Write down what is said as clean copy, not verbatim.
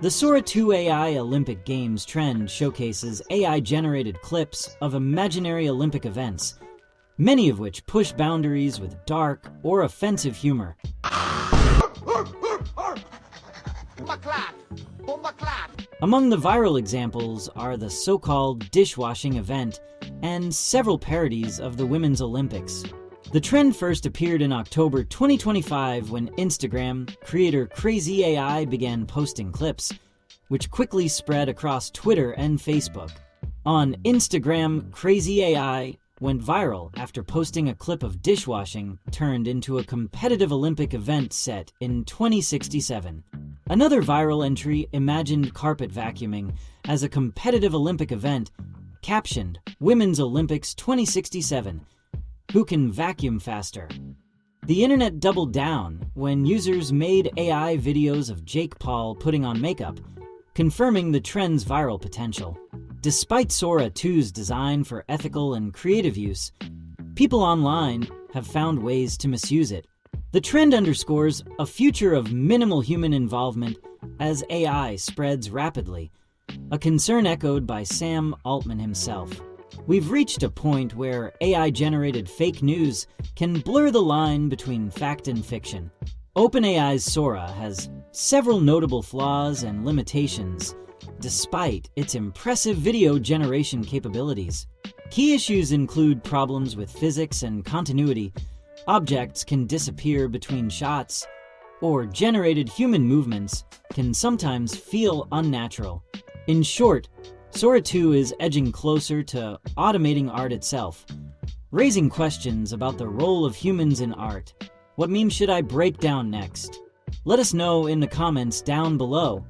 The Sora 2 AI Olympic Games trend showcases AI-generated clips of imaginary Olympic events, many of which push boundaries with dark or offensive humor. Among the viral examples are the so-called dishwashing event and several parodies of the Women's Olympics. The trend first appeared in October 2025 when Instagram creator Krazy AI began posting clips, which quickly spread across Twitter and Facebook. On Instagram, Krazy AI went viral after posting a clip of dishwashing turned into a competitive Olympic event set in 2067. Another viral entry imagined carpet vacuuming as a competitive Olympic event, captioned Women's Olympics 2067. Who can vacuum faster? The internet doubled down when users made AI videos of Jake Paul putting on makeup, confirming the trend's viral potential. Despite Sora 2's design for ethical and creative use, people online have found ways to misuse it. The trend underscores a future of minimal human involvement as AI spreads rapidly, a concern echoed by Sam Altman himself. We've reached a point where AI-generated fake news can blur the line between fact and fiction. OpenAI's Sora has several notable flaws and limitations, despite its impressive video generation capabilities. Key issues include problems with physics and continuity. Objects can disappear between shots, or generated human movements can sometimes feel unnatural. In short, Sora 2 is edging closer to automating art itself, raising questions about the role of humans in art. What meme should I break down next? Let us know in the comments down below.